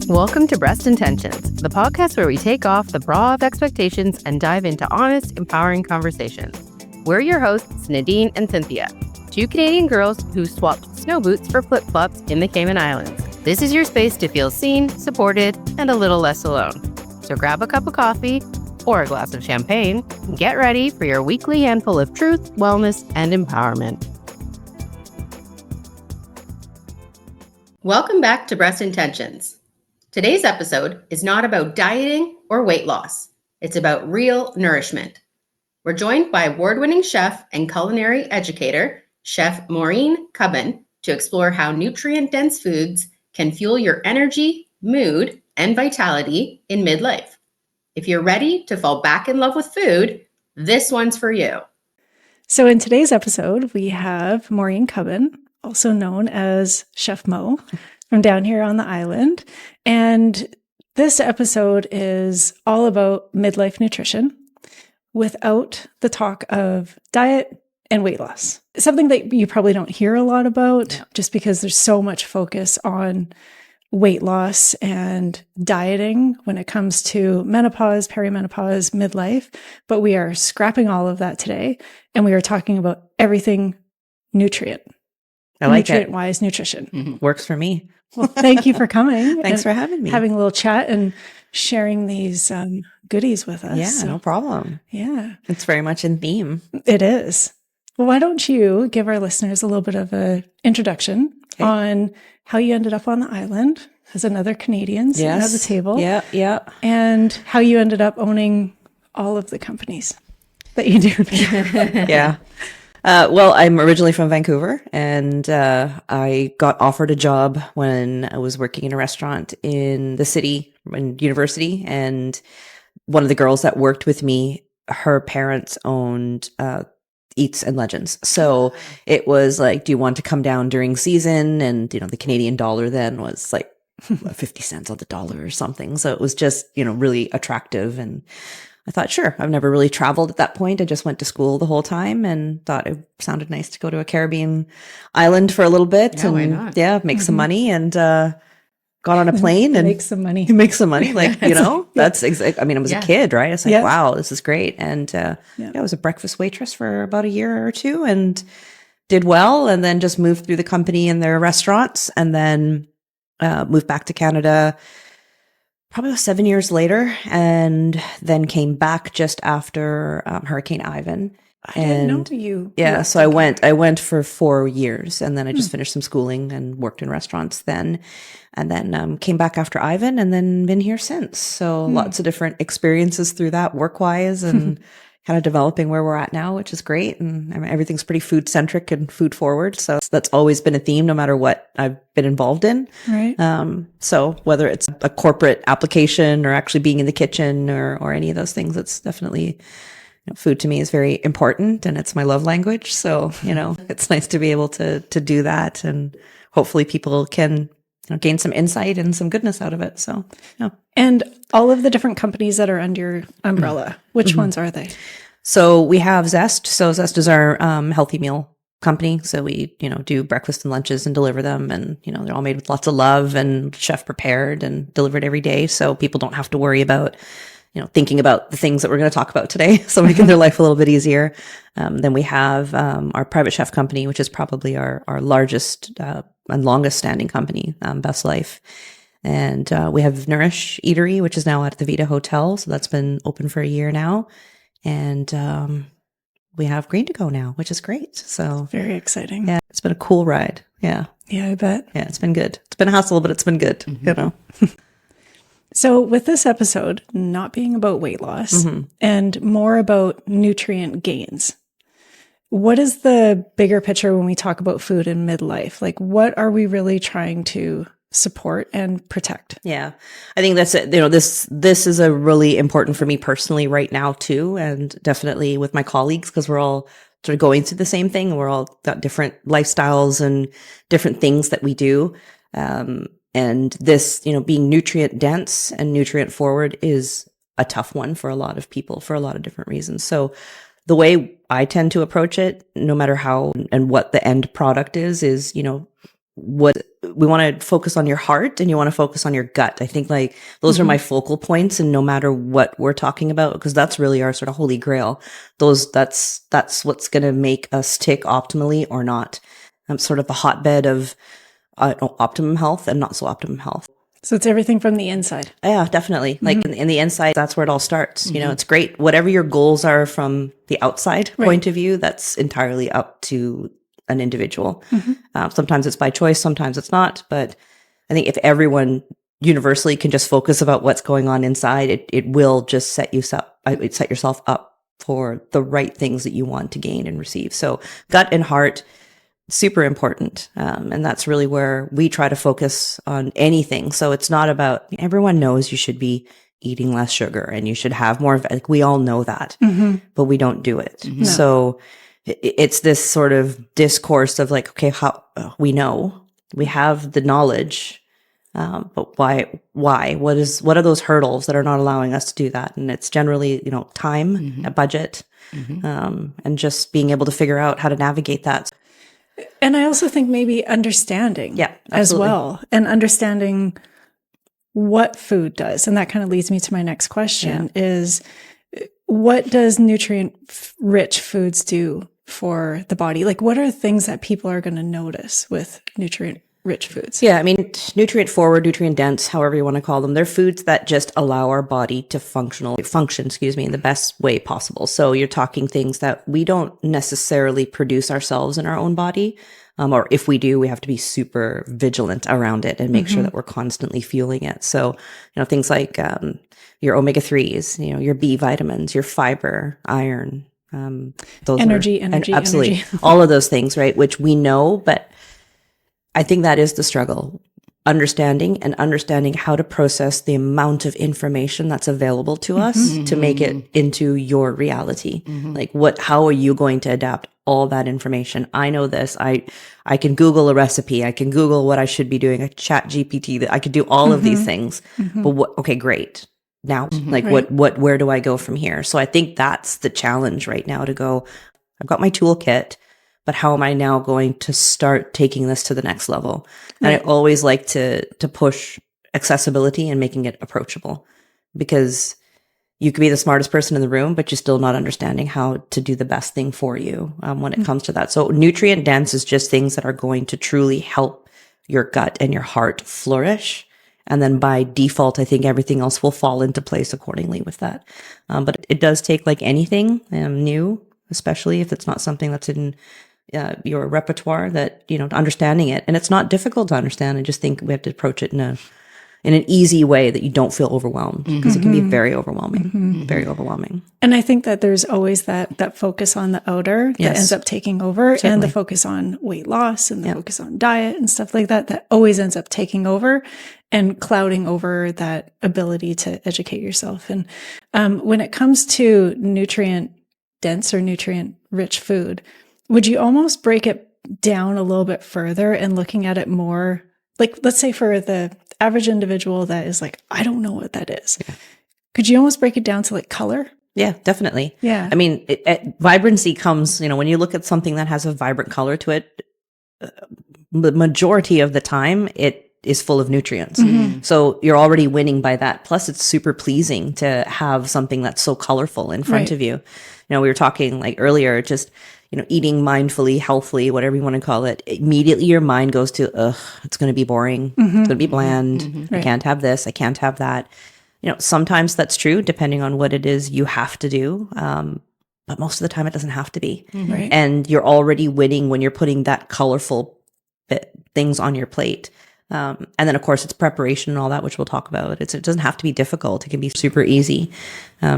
Welcome to Breast Intentions, the podcast where we take off the bra of expectations and dive into honest, empowering conversations. We're your hosts, Nadine and Cynthia, two Canadian girls who swapped snow boots for flip-flops in the Cayman Islands. This is your space to feel seen, supported, and a little less alone. So grab a cup of coffee or a glass of champagne and get ready for your weekly handful of truth, wellness, and empowerment. Welcome back to Breast Intentions. Today's episode is not about dieting or weight loss. It's about real nourishment. We're joined by award-winning chef and culinary educator, Chef Maureen Cubbin, to explore how nutrient-dense foods can fuel your energy, mood, and vitality in midlife. If you're ready to fall back in love with food, this one's for you. So in today's episode, we have Maureen Cubbin, also known as Chef Mo, from down here on the island. And this episode is all about midlife nutrition without the talk of diet and weight loss. Something that you probably don't hear a lot about just because there's so much focus on weight loss and dieting when it comes to menopause, perimenopause, midlife. But we are scrapping all of that today. And we are talking about everything nutrient. I like nutrient-wise nutrition. Mm-hmm. Works for me. Well, thank you for coming. Thanks for having me. Having a little chat and sharing these goodies with us. Yeah, no problem. Yeah. It's very much in theme. It is. Well, why don't you give our listeners a little bit of an introduction on how you ended up on the island as another Canadian sitting at the table. Yeah. And how you ended up owning all of the companies that you do. Yeah. Well, I'm originally from Vancouver, and I got offered a job when I was working in a restaurant in the city, in university, and one of the girls that worked with me, her parents owned Eats and Legends. So it was like, do you want to come down during season? And, you know, the Canadian dollar then was like 50 cents on the dollar or something. So it was just, you know, really attractive. And I thought, sure, I've never really traveled at that point. I just went to school the whole time and thought it sounded nice to go to a Caribbean island for a little bit. Yeah, why not? Yeah, make some money, and got on a plane and make some money. Make some money. Like, you know, that's exactly, I mean, I was a kid, right? I was like, wow, this is great. And I was a breakfast waitress for about a year or two and did well, and then just moved through the company and their restaurants, and then moved back to Canada probably 7 years later, and then came back just after Hurricane Ivan. I didn't know you. Yeah, so I went for 4 years, and then I just finished some schooling and worked in restaurants then, and then came back after Ivan, and then been here since. So lots of different experiences through that, work-wise, and kind of developing where we're at now, which is great. And I mean, everything's pretty food-centric and food-forward, so that's always been a theme, no matter what I've been involved in. Right. So whether it's a corporate application or actually being in the kitchen or any of those things, it's definitely, food to me is very important, and it's my love language. So, it's nice to be able to do that, and hopefully people can gain some insight and some goodness out of it. So, yeah. And all of the different companies that are under your umbrella, which ones are they? So we have Zest. So Zest is our healthy meal company. So we, do breakfast and lunches and deliver them. And, they're all made with lots of love and chef prepared and delivered every day. So people don't have to worry about thinking about the things that we're going to talk about today. So making their life a little bit easier. Then we have our private chef company, which is probably our largest and longest standing company, Best Life. And we have Nourish Eatery, which is now at the Vita Hotel. So that's been open for a year now. And we have Green to Go now, which is great. So very exciting. Yeah, it's been a cool ride. Yeah. Yeah, I bet. Yeah, it's been good. It's been a hassle, but it's been good, So with this episode not being about weight loss and more about nutrient gains, what is the bigger picture when we talk about food in midlife? Like, what are we really trying to support and protect? Yeah, I think that's it. This is a really important for me personally right now too, and definitely with my colleagues, because we're all sort of going through the same thing. We're all got different lifestyles and different things that we do. And this, being nutrient dense and nutrient forward is a tough one for a lot of people for a lot of different reasons. So the way I tend to approach it, no matter how and what the end product is, what we want to focus on your heart and you want to focus on your gut. I think like those are my focal points, and no matter what we're talking about, because that's really our sort of holy grail. That's what's going to make us tick optimally or not. Sort of the hotbed of optimum health and not so optimum health. So it's everything from the inside. Yeah, definitely. Like in the inside, that's where it all starts. You know, it's great. Whatever your goals are from the outside point of view, that's entirely up to an individual. Sometimes it's by choice, sometimes it's not. But I think if everyone universally can just focus about what's going on inside, it will just set yourself up for the right things that you want to gain and receive. So gut and heart, super important. And that's really where we try to focus on anything. So it's not about, everyone knows you should be eating less sugar and you should have more, like we all know that, but we don't do it. So it's this sort of discourse of like, okay, how we know we have the knowledge, but why, what are those hurdles that are not allowing us to do that? And it's generally, time, a budget, and just being able to figure out how to navigate that. And I also think maybe understanding as well, and understanding what food does. And that kind of leads me to my next question is, what does nutrient-rich foods do for the body? Like, what are things that people are going to notice with nutrient-rich foods? Yeah, I mean, nutrient-forward, nutrient-dense, however you want to call them, they're foods that just allow our body to function, in the best way possible. So you're talking things that we don't necessarily produce ourselves in our own body. Or if we do, we have to be super vigilant around it and make sure that we're constantly fueling it. So, things like your omega-3s, your B vitamins, your fiber, iron, those energy, absolutely energy. all of those things, right? Which we know, but I think that is the struggle. Understanding how to process the amount of information that's available to us to make it into your reality. Like how are you going to adapt all that information? I know this. I can Google a recipe. I can Google what I should be doing. I chat GPT. I could do all of these things. But okay, great. Now, where do I go from here? So I think that's the challenge right now, to go, I've got my toolkit, but how am I now going to start taking this to the next level? And I always like to push accessibility and making it approachable, because you could be the smartest person in the room, but you're still not understanding how to do the best thing for you when it comes to that. So nutrient dense is just things that are going to truly help your gut and your heart flourish. And then by default, I think everything else will fall into place accordingly with that. But it does take, like anything new, especially if it's not something that's in your repertoire, that, understanding it. And it's not difficult to understand. I just think we have to approach it in an easy way that you don't feel overwhelmed, because it can be very overwhelming, very overwhelming. And I think that there's always that focus on the outer that ends up taking over, and the focus on weight loss and the focus on diet and stuff like that always ends up taking over and clouding over that ability to educate yourself. And when it comes to nutrient dense or nutrient rich food, would you almost break it down a little bit further and looking at it more, like, let's say for the average individual that is like, I don't know what that is. Could you almost break it down to like color? Yeah, definitely. Yeah. I mean, vibrancy comes, when you look at something that has a vibrant color to it, the majority of the time it is full of nutrients. So you're already winning by that. Plus it's super pleasing to have something that's so colorful in front of you. We were talking like earlier, just, eating mindfully, healthfully, whatever you want to call it. Immediately your mind goes to, it's going to be boring. It's going to be bland. I can't have this. I can't have that. Sometimes that's true, depending on what it is you have to do. But most of the time it doesn't have to be. And you're already winning when you're putting that colorful things on your plate. And then of course it's preparation and all that, which we'll talk about. It doesn't have to be difficult. It can be super easy.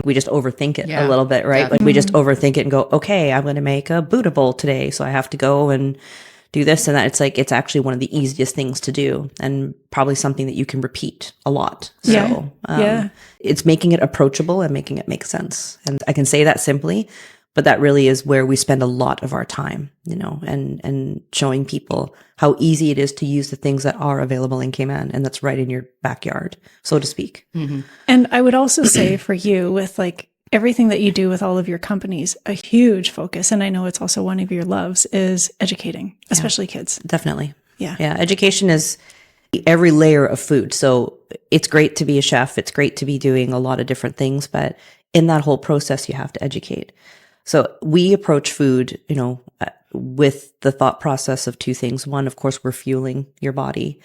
We just overthink it a little bit, right? Like we just overthink it and go, okay, I'm going to make a Buddha bowl today. So I have to go and do this and that. It's like, it's actually one of the easiest things to do, and probably something that you can repeat a lot. So, it's making it approachable and making it make sense. And I can say that simply, but that really is where we spend a lot of our time, and showing people how easy it is to use the things that are available in Cayman, and that's right in your backyard, so to speak. And I would also say for you, with like everything that you do with all of your companies, a huge focus, and I know it's also one of your loves, is educating, especially kids. Definitely. Yeah. Yeah. Education is every layer of food. So it's great to be a chef. It's great to be doing a lot of different things, but in that whole process, you have to educate. So we approach food, with the thought process of two things. One, of course, we're fueling your body,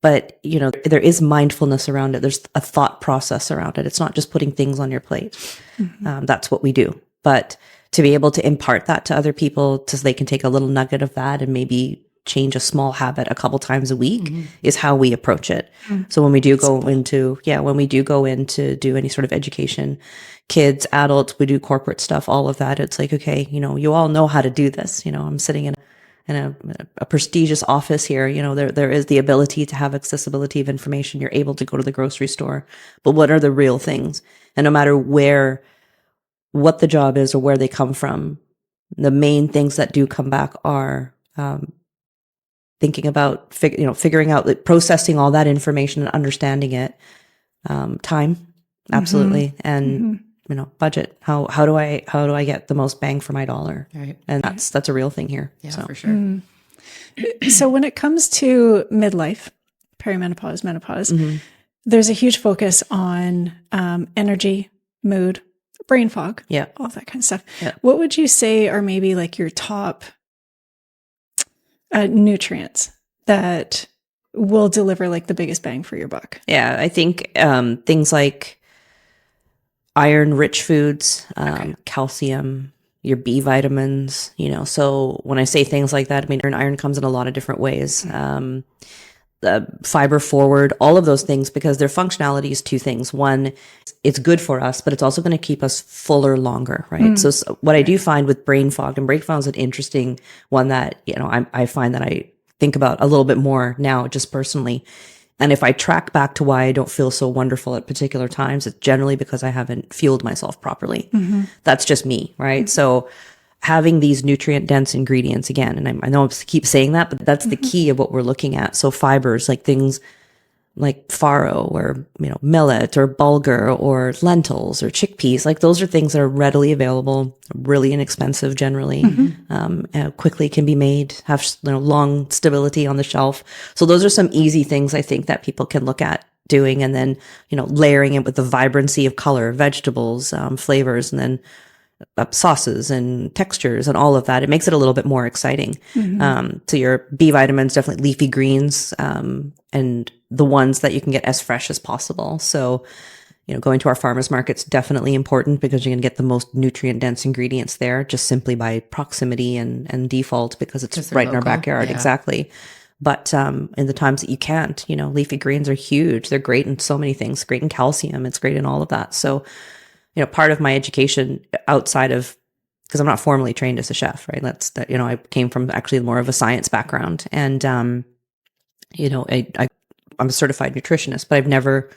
but there is mindfulness around it. There's a thought process around it. It's not just putting things on your plate. That's what we do. But to be able to impart that to other people so they can take a little nugget of that and maybe change a small habit a couple times a week is how we approach it. So when we do go into do any sort of education, kids, adults, we do corporate stuff, all of that. It's like, okay, you all know how to do this. I'm sitting in a prestigious office here. There is the ability to have accessibility of information. You're able to go to the grocery store, but what are the real things? And no matter what the job is or where they come from, the main things that do come back are, thinking about, figuring out, like, processing all that information and understanding it. Time, absolutely. And, budget. How do I get the most bang for my dollar? Right. And that's a real thing here. Yeah, so. for sure. So when it comes to midlife, perimenopause, menopause, there's a huge focus on energy, mood, brain fog, all that kind of stuff. Yeah. What would you say are maybe like your top nutrients that will deliver like the biggest bang for your buck? Yeah, I think things like iron-rich foods, calcium, your B vitamins, So when I say things like that, I mean, iron comes in a lot of different ways. Fiber forward, all of those things, because their functionality is two things. One, it's good for us, but it's also going to keep us fuller longer, right? So what I do find with brain fog, and brain fog is an interesting one that, I find that I think about a little bit more now, just personally. And if I track back to why I don't feel so wonderful at particular times, it's generally because I haven't fueled myself properly. That's just me, right? So having these nutrient dense ingredients again, and I know I keep saying that, but that's the key of what we're looking at. So fibers, like things like farro or, millet or bulgur or lentils or chickpeas, like those are things that are readily available, really inexpensive generally, quickly can be made, have long stability on the shelf. So those are some easy things I think that people can look at doing, and then, layering it with the vibrancy of color, vegetables, flavors, and then sauces and textures and all of that. It makes it a little bit more exciting. So your B vitamins, definitely leafy greens, and the ones that you can get as fresh as possible. So, going to our farmers market's definitely important because you can get the most nutrient dense ingredients there just simply by proximity and default because it's right in our backyard. Yeah. Exactly. But in the times that you can't, leafy greens are huge. They're great in so many things, great in calcium. It's great in all of that. So, part of my education outside of, because I'm not formally trained as a chef, right? I came from actually more of a science background, and I'm a certified nutritionist, but I've never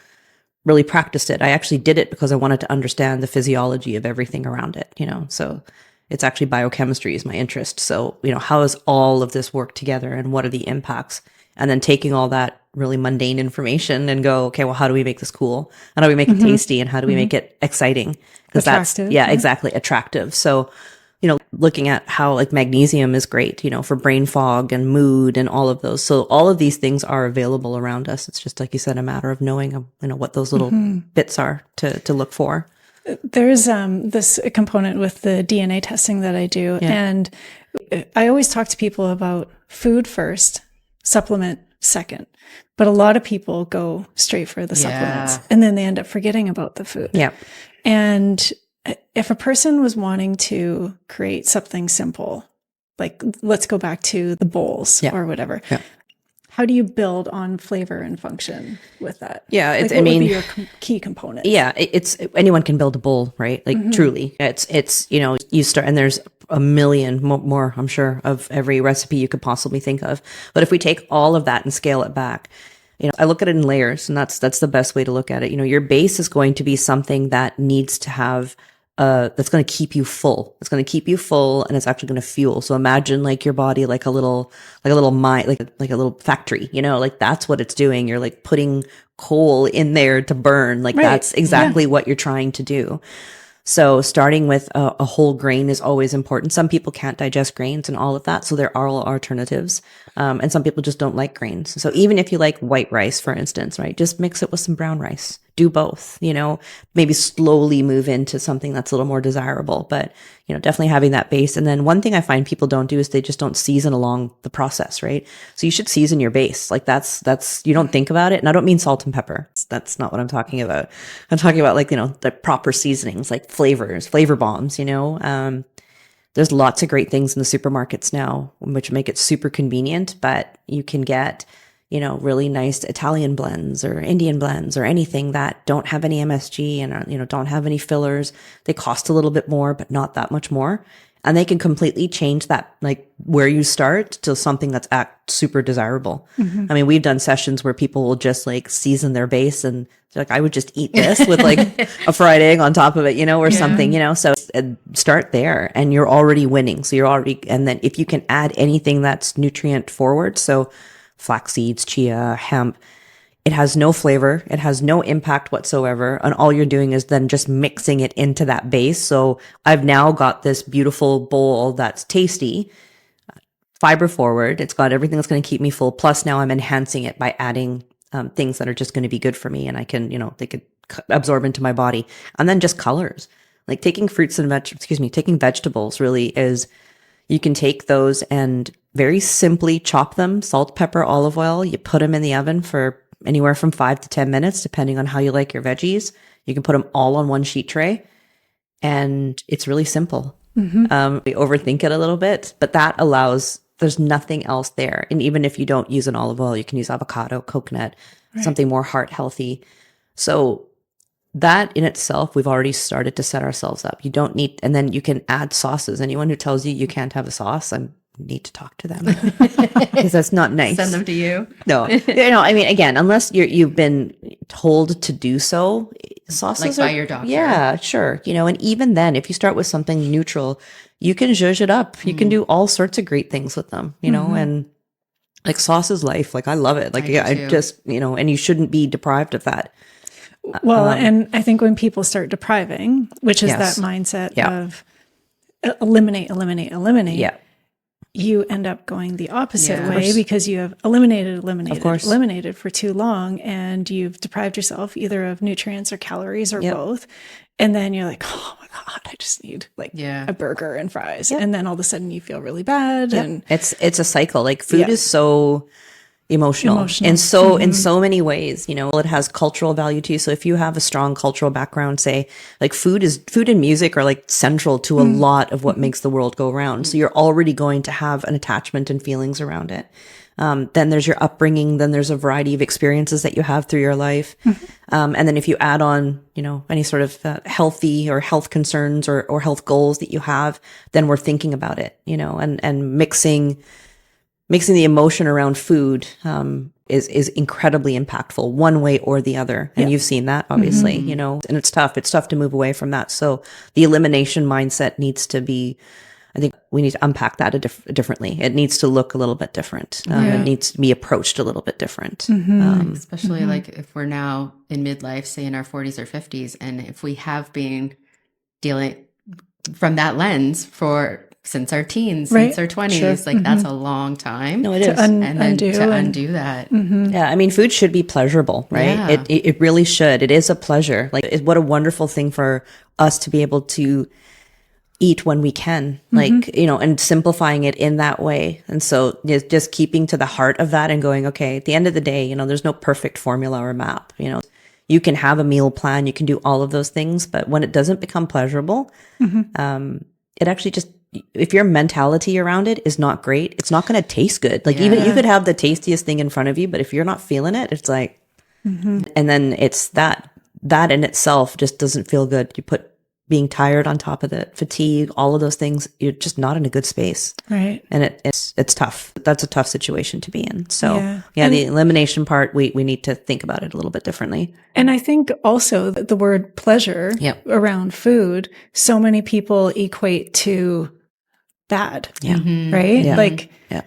really practiced it. I actually did it because I wanted to understand the physiology of everything around it, so it's actually biochemistry is my interest. So, how does all of this work together and what are the impacts? And then taking all that really mundane information and go, okay, well, how do we make this cool? How do we make it tasty? And how do we make it exciting? Because that's, exactly, attractive. So, looking at how like magnesium is great, for brain fog and mood and all of those. So all of these things are available around us. It's just, like you said, a matter of knowing, what those little bits are to look for. There's this component with the DNA testing that I do. Yeah. And I always talk to people about food first, supplement second. But a lot of people go straight for the supplements and then they end up forgetting about the food. Yeah. And if a person was wanting to create something simple, like let's go back to the bowls or whatever. Yeah. How do you build on flavor and function with that? Yeah, what would be your key components? Yeah, it's anyone can build a bowl, right? Like truly, it's you start, and there's a million more, I'm sure, of every recipe you could possibly think of. But if we take all of that and scale it back, I look at it in layers, and that's the best way to look at it. Your base is going to be something that needs to have that's going to keep you full. It's going to keep you full, and it's actually going to fuel. So imagine like your body, like a little mine, like a little factory, like that's what it's doing. You're like putting coal in there to burn. Like that's exactly what you're trying to do. So starting with a whole grain is always important. Some people can't digest grains and all of that. So there are alternatives. And some people just don't like grains. So even if you like white rice, for instance, right, just mix it with some brown rice. Do both, maybe slowly move into something that's a little more desirable, but, definitely having that base. And then one thing I find people don't do is they just don't season along the process, right? So you should season your base. Like that's, you don't think about it. And I don't mean salt and pepper. That's not what I'm talking about. I'm talking about the proper seasonings, like flavor bombs, there's lots of great things in the supermarkets now, which make it super convenient, but you can get, really nice Italian blends or Indian blends or anything that don't have any MSG and, don't have any fillers. They cost a little bit more, but not that much more. And they can completely change that, like where you start to something that's super desirable. Mm-hmm. I mean, we've done sessions where people will just season their base and they're like, I would just eat this with a fried egg on top of it, or something, so start there and you're already winning. So and then if you can add anything that's nutrient forward, so flax seeds, chia, hemp, it has no flavor. It has no impact whatsoever. And all you're doing is then just mixing it into that base. So I've now got this beautiful bowl that's tasty, fiber forward. It's got everything that's going to keep me full. Plus now I'm enhancing it by adding things that are just going to be good for me. And I can, they could absorb into my body. And then just colors, like taking taking vegetables really is, you can take those and very simply chop them, salt, pepper, olive oil. You put them in the oven for anywhere from 5 to 10 minutes, depending on how you like your veggies. You can put them all on one sheet tray and it's really simple. Mm-hmm. We overthink it a little bit, but that there's nothing else there. And even if you don't use an olive oil, you can use avocado, coconut, something more heart healthy. So that in itself, we've already started to set ourselves up. You don't need, and then you can add sauces. Anyone who tells you can't have a sauce, I need to talk to them because that's not nice. Send them to you. No, I mean, again, unless you've been told to do so, sauces by your doctor. Yeah, sure. And even then, if you start with something neutral, you can zhuzh it up. You can do all sorts of great things with them, and sauce is life. I love it. I just, and you shouldn't be deprived of that. Well, and I think when people start depriving, which is that mindset of eliminate, yeah, you end up going the opposite way because you have eliminated for too long and you've deprived yourself either of nutrients or calories or both. And then you're like, oh my God, I just need a burger and fries. Yep. And then all of a sudden you feel really bad. Yep. And it's a cycle. Food is so emotional. And so in so many ways, it has cultural value too. So if you have a strong cultural background, say food and music are central to a lot of what makes the world go round. So you're already going to have an attachment and feelings around it. Then there's your upbringing. Then there's a variety of experiences that you have through your life. And then if you add on, any sort of healthy or health concerns or health goals that you have, then we're thinking about it, and mixing the emotion around food is incredibly impactful one way or the other. And you've seen that, obviously, and it's tough. It's tough to move away from that. So the elimination mindset needs to be, I think we need to unpack that differently. It needs to look a little bit different. It needs to be approached a little bit different. Especially if we're now in midlife, say in our 40s or 50s, and if we have been dealing from that lens since our teens, since our 20s, that's a long time. No, it is. And then to undo that. Yeah, I mean, food should be pleasurable, right? Yeah. It really should. It is a pleasure. What a wonderful thing for us to be able to eat when we can, and simplifying it in that way. And so just keeping to the heart of that and going, okay, at the end of the day, there's no perfect formula or map, you can have a meal plan, you can do all of those things, but when it doesn't become pleasurable, it actually just, if your mentality around it is not great, it's not going to taste good. Even you could have the tastiest thing in front of you, but if you're not feeling it, it's and then it's that in itself just doesn't feel good. You put being tired on top of it, fatigue, all of those things, you're just not in a good space. Right. And it's tough. That's a tough situation to be in. So the elimination part, we need to think about it a little bit differently. And I think also that the word pleasure around food, so many people equate to bad. Yeah. Right? Yeah.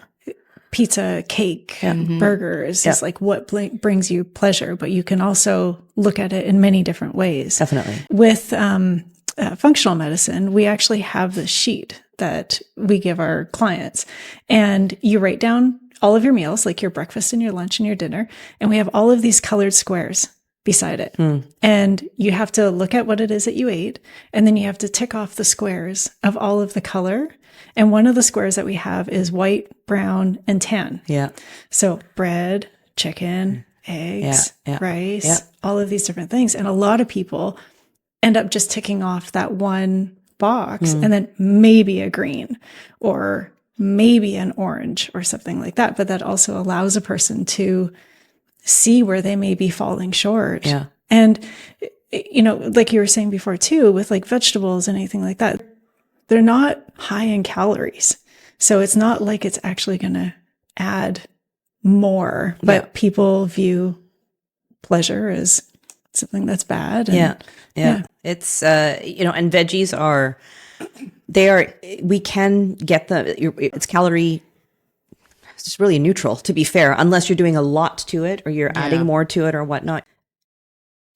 Pizza, cake, burgers is what brings you pleasure, but you can also look at it in many different ways. Definitely. With functional medicine, we actually have this sheet that we give our clients, and you write down all of your meals, like your breakfast and your lunch and your dinner. And we have all of these colored squares beside it. And you have to look at what it is that you ate. And then you have to tick off the squares of all of the color. And one of the squares that we have is white, brown, and tan. Yeah. So bread, chicken, eggs, rice, Yeah. all of these different things. And a lot of people end up just ticking off that one box and then maybe a green or maybe an orange or something like that. But that also allows a person to see where they may be falling short. Yeah. And, you know, like you were saying before too, with like vegetables and anything like that, they're not high in calories. So it's not like it's actually going to add more, but people view pleasure as something that's bad. And, yeah. It's, you know, and veggies we can get it's calorie, it's really neutral, to be fair, unless you're doing a lot to it or you're adding more to it or whatnot.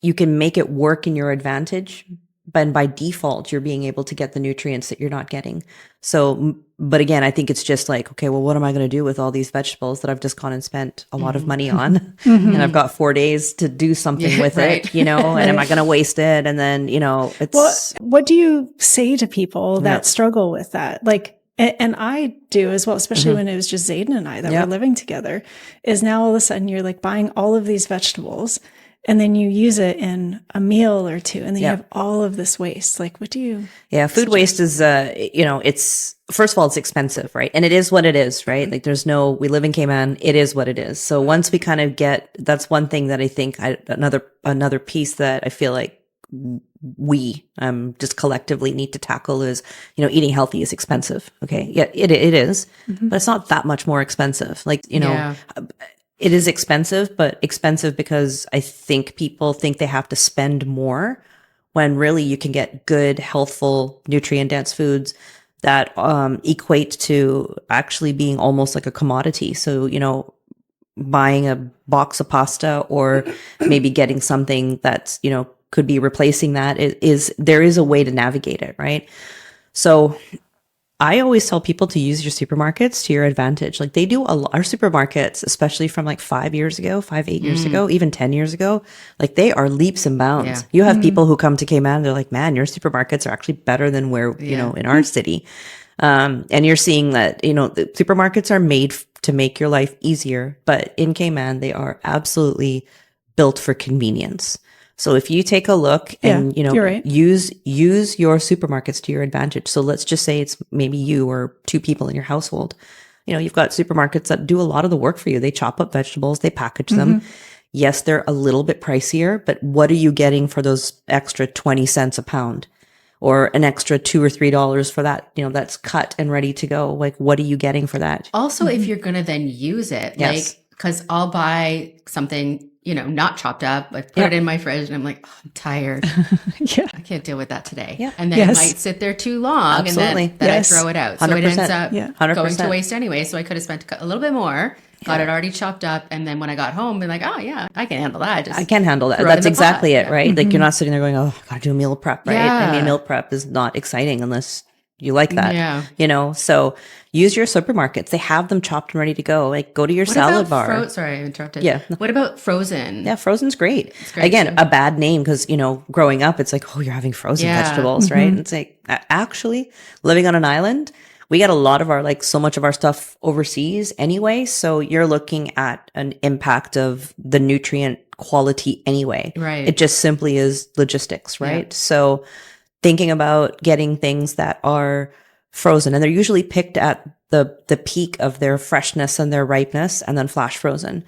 You can make it work in your advantage, but by default, you're being able to get the nutrients that you're not getting. So, but again, I think it's just like, okay, well, what am I going to do with all these vegetables that I've just gone and spent a lot of money on? And I've got 4 days to do something with it, you know, and am I going to waste it? And then, you know, it's... What do you say to people that struggle with that? Like, and I do as well, especially when it was just Zayden and I that were living together, is now all of a sudden you're like buying all of these vegetables and then you use it in a meal or two, and then you have all of this waste. Like, what do you... Yeah, food waste is, you know, it's, first of all, it's expensive, right? And it is what it is, right? Like we live in Cayman, it is what it is. So once we kind of that's one thing that I think, another piece that I feel like we just collectively need to tackle is, you know, eating healthy is expensive. Okay. Yeah, it is, but it's not that much more expensive. Like, you know, it is expensive, but expensive because I think people think they have to spend more when really you can get good, healthful, nutrient-dense foods that equate to actually being almost like a commodity. So, you know, buying a box of pasta or maybe getting something that's, you know, could be replacing that there is a way to navigate it, right? So I always tell people to use your supermarkets to your advantage. Like they do our supermarkets, especially from like 8 years ago, even 10 years ago, like they are leaps and bounds. Yeah. You have people who come to Cayman and they're like, man, your supermarkets are actually better than where, you know, in our city. And you're seeing that, you know, the supermarkets are made to make your life easier, but in Cayman, they are absolutely built for convenience. So if you take a look and, you know, use your supermarkets to your advantage. So let's just say it's maybe you or 2 people in your household. You know, you've got supermarkets that do a lot of the work for you. They chop up vegetables, they package them. Yes, they're a little bit pricier, but what are you getting for those extra 20 cents a pound or an extra $2 or $3 for that? You know, that's cut and ready to go. Like, what are you getting for that? Also, if you're going to then use it, like, because I'll buy something, you know, not chopped up. I put it in my fridge and I'm like, oh, I'm tired. I can't deal with that today. Yeah. And then it might sit there too long and then I throw it out. So 100%. it ends up 100%. going to waste anyway. So I could have spent a little bit more, got it already chopped up. And then when I got home, been like, oh yeah, I can handle that. I can handle that. That's exactly it, right? Like you're not sitting there going, oh, I gotta do a meal prep, right? I mean, meal prep is not exciting unless you like that, you know? So use your supermarkets. They have them chopped and ready to go. Like go to your salad bar. Sorry, I interrupted. Yeah. What about frozen? Yeah, frozen's great. Again, a bad name because, you know, growing up, it's like, oh, you're having frozen vegetables, right? And it's like, actually, living on an island, we get a lot of so much of our stuff overseas anyway. So you're looking at an impact of the nutrient quality anyway. Right. It just simply is logistics, right? Yeah. So thinking about getting things that are frozen, and they're usually picked at the peak of their freshness and their ripeness and then flash frozen.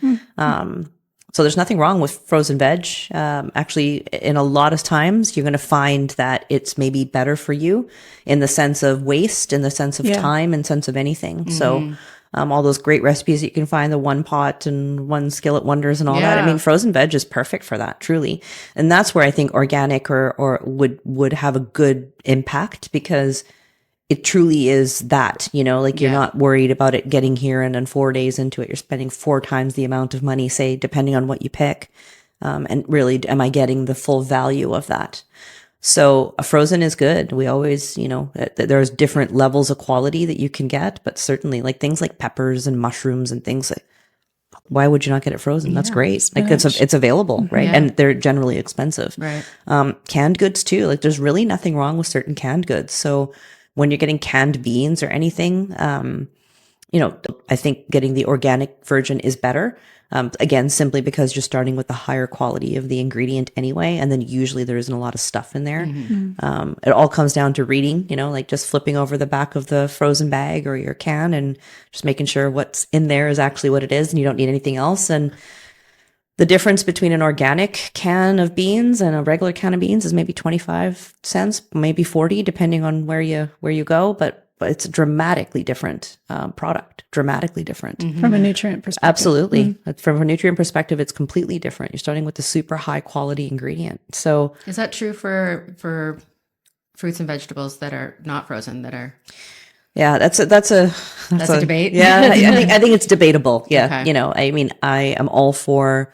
So there's nothing wrong with frozen veg. Actually, in a lot of times, you're going to find that it's maybe better for you in the sense of waste, in the sense of time, in sense of anything. So all those great recipes that you can find, the one pot and one skillet wonders and all that. I mean, frozen veg is perfect for that, truly. And that's where I think organic or would have a good impact because it truly is that, you know, like you're not worried about it getting here and then 4 days into it, you're spending 4 times the amount of money, say, depending on what you pick. And really, am I getting the full value of that? So a frozen is good. We always, there's different levels of quality that you can get, but certainly like things like peppers and mushrooms and things like, why would you not get it frozen? That's great. Spinach. Like it's available, right? Yeah. And they're generally expensive. Right. Canned goods too. Like there's really nothing wrong with certain canned goods. So when you're getting canned beans or anything, I think getting the organic version is better. Again, simply because you're starting with the higher quality of the ingredient anyway. And then usually there isn't a lot of stuff in there. It all comes down to reading, like just flipping over the back of the frozen bag or your can and just making sure what's in there is actually what it is and you don't need anything else. And the difference between an organic can of beans and a regular can of beans is maybe 25 cents, maybe 40, depending on where you go. But it's a dramatically different product, dramatically different. From a nutrient perspective. Absolutely. From a nutrient perspective, it's completely different. You're starting with the super high quality ingredient. So is that true for fruits and vegetables that are not frozen, that are? Yeah, that's a debate. Yeah, I think it's debatable. Yeah. Okay. I am all for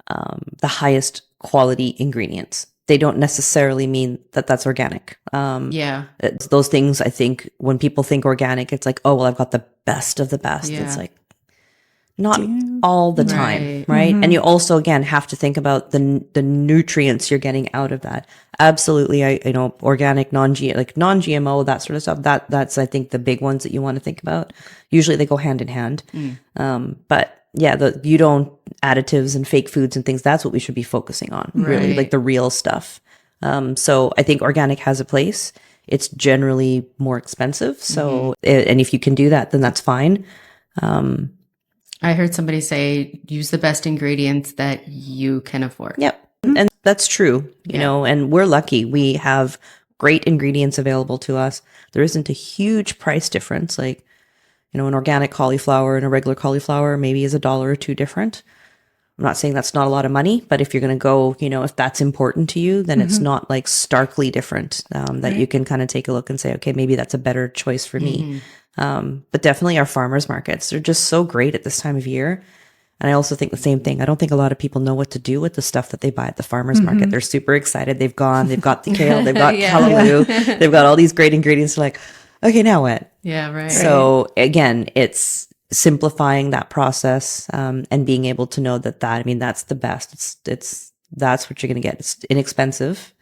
the highest quality ingredients. They don't necessarily mean that that's organic. It's those things, I think, when people think organic, it's like, oh, well, I've got the best of the best. Yeah. It's like, not all the time, right? And you also, again, have to think about the nutrients you're getting out of that. Absolutely, organic, non-GMO, that sort of stuff. That's I think the big ones that you want to think about. Usually they go hand in hand. But yeah, you don't additives and fake foods and things. That's what we should be focusing on, really, like the real stuff. So I think organic has a place. It's generally more expensive. So, and if you can do that, then that's fine. I heard somebody say, use the best ingredients that you can afford. Yep. And that's true, and we're lucky. We have great ingredients available to us. There isn't a huge price difference. Like, an organic cauliflower and a regular cauliflower maybe is $1 or $2 different. I'm not saying that's not a lot of money, but if you're going to go, if that's important to you, then it's not like starkly different, that you can kind of take a look and say, okay, maybe that's a better choice for me. But definitely our farmers markets, they're just so great at this time of year. And I also think the same thing. I don't think a lot of people know what to do with the stuff that they buy at the farmers market. They're super excited. They've got the kale, they've got kalamoo, they've got all these great ingredients. They're like, okay, now what? Yeah, right. So again, it's simplifying that process, and being able to know that's the best. That's what you're going to get. It's inexpensive.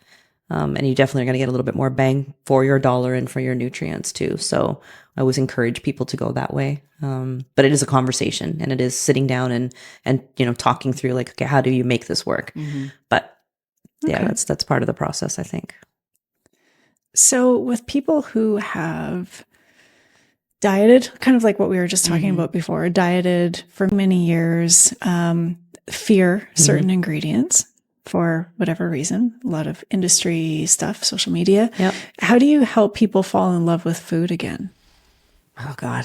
And you definitely are going to get a little bit more bang for your dollar and for your nutrients too. So I always encourage people to go that way. But it is a conversation, and it is sitting down and talking through like, okay, how do you make this work? But yeah, that's part of the process, I think. So with people who have dieted, kind of like what we were just talking about before, dieted for many years, fear certain ingredients for whatever reason, a lot of industry stuff, social media. Yep. How do you help people fall in love with food again? Oh God,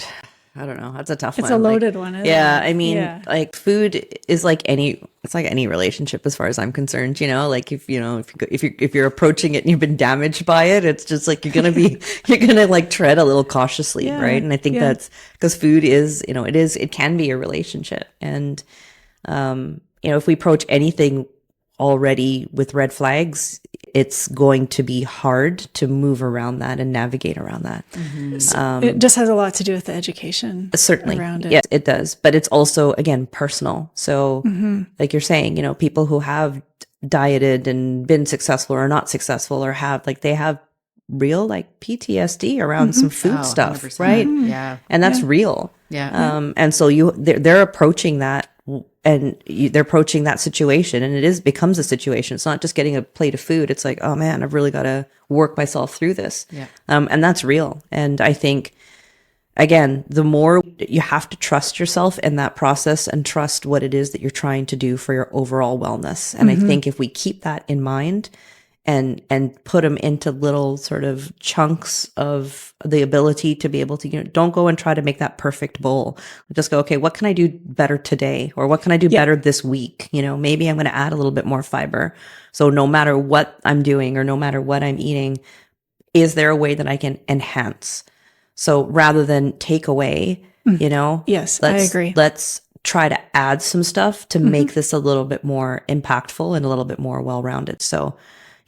I don't know. That's a tough one. It's a loaded one. Isn't it? Like food is like it's like any relationship as far as I'm concerned, like if you're approaching it and you've been damaged by it, it's just like you're going to like tread a little cautiously. Right. And I think that's because food is, it can be a relationship. And, if we approach anything already with red flags, it's going to be hard to move around that and navigate around that. It just has a lot to do with the education certainly around it. Yes, it does. But it's also, again, personal. So like you're saying, people who have dieted and been successful or not successful, or they have real like PTSD around some food stuff, 100%. right? Yeah. And that's real. Yeah. And so they're approaching that, and they're approaching that situation, and it becomes a situation. It's not just getting a plate of food. It's like, oh man, I've really got to work myself through this. Yeah. And that's real. And I think, again, the more you have to trust yourself in that process and trust what it is that you're trying to do for your overall wellness. And I think if we keep that in mind and put them into little sort of chunks of the ability to be able to, don't go and try to make that perfect bowl. Just go, okay, what can I do better today? Or what can I do better this week? Maybe I'm going to add a little bit more fiber. So no matter what I'm doing or no matter what I'm eating, is there a way that I can enhance? So rather than take away, Yes, I agree. Let's try to add some stuff to make this a little bit more impactful and a little bit more well-rounded. So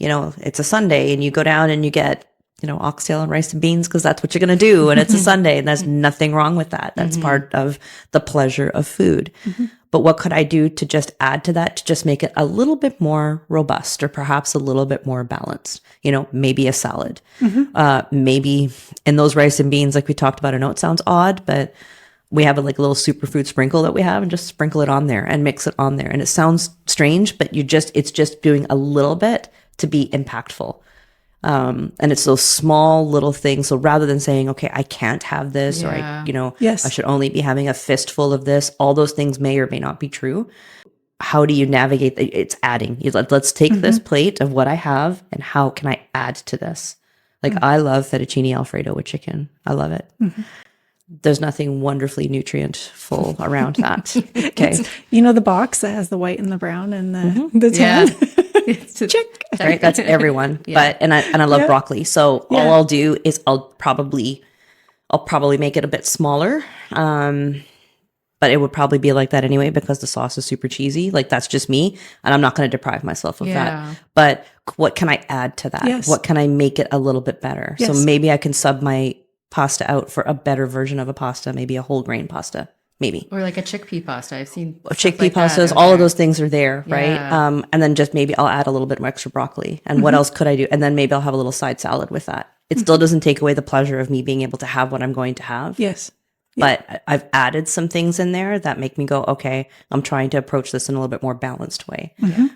you know, it's a Sunday and you go down and you get, you know, oxtail and rice and beans because that's what you're going to do. And it's a Sunday and there's nothing wrong with that. That's part of the pleasure of food. But what could I do to just add to that, to just make it a little bit more robust or perhaps a little bit more balanced? You know, maybe a salad, maybe in those rice and beans, like we talked about. I know it sounds odd, but we have a little superfood sprinkle that we have, and just sprinkle it on there and mix it on there. And it sounds strange, but it's just doing a little bit to be impactful. And it's those small little things. So rather than saying, okay, I can't have this, or I should only be having a fistful of this, all those things may or may not be true. How do you navigate? It's adding. Let's take this plate of what I have and how can I add to this? Like I love fettuccine Alfredo with chicken. I love it. There's nothing wonderfully nutrient-full around that. Okay. You know, the box that has the white and the brown and the tan? Chick. Right? That's everyone. But and I love broccoli. So all I'll do is I'll probably make it a bit smaller. But it would probably be like that anyway because the sauce is super cheesy. Like that's just me, and I'm not going to deprive myself of that. But what can I add to that? Yes. What can I make it a little bit better? Yes. So maybe I can sub my pasta out for a better version of a pasta, maybe a whole grain pasta, maybe. Or like a chickpea pasta. I've seen Chickpea like pastas, all of those things are there, right? Yeah. And then just maybe I'll add a little bit more extra broccoli. And what else could I do? And then maybe I'll have a little side salad with that. It still doesn't take away the pleasure of me being able to have what I'm going to have. Yes. But I've added some things in there that make me go, okay, I'm trying to approach this in a little bit more balanced way.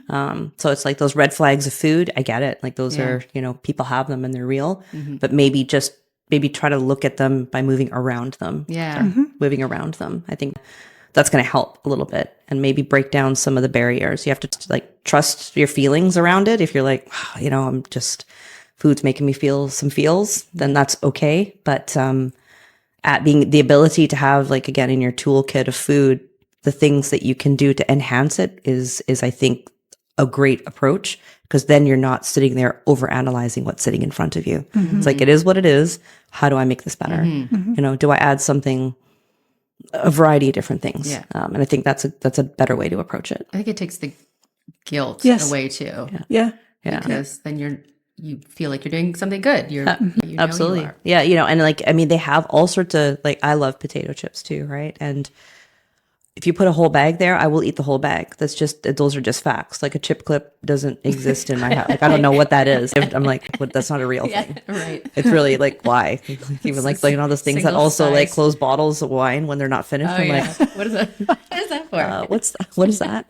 So it's like those red flags of food. I get it. Like those are, you know, people have them and they're real, but maybe try to look at them by moving around them. Moving around them. I think that's going to help a little bit and maybe break down some of the barriers. You have to trust your feelings around it. If you're like, you know, food's making me feel some feels, then that's okay. But, at being the ability to have, like, again, in your toolkit of food, the things that you can do to enhance it is I think a great approach, because then you're not sitting there over analyzing what's sitting in front of you. It's like, it is what it is. How do I make this better? You know, do I add something, a variety of different things? And I think that's a better way to approach it. I think it takes the guilt away too. Because then you feel like you're doing something good. You know Absolutely. you are. Yeah. You know, and like, I mean, they have all sorts of, like, I love potato chips too. Right. And if you put a whole bag there, I will eat the whole bag. Those are just facts. Like a chip clip doesn't exist in my house. Like, I don't know what that is. I'm like, that's not a real thing. Right. It's really like, why? Even like you know, those things that also like close bottles of wine when they're not finished. I'm like, what is that? What is that for? What is that?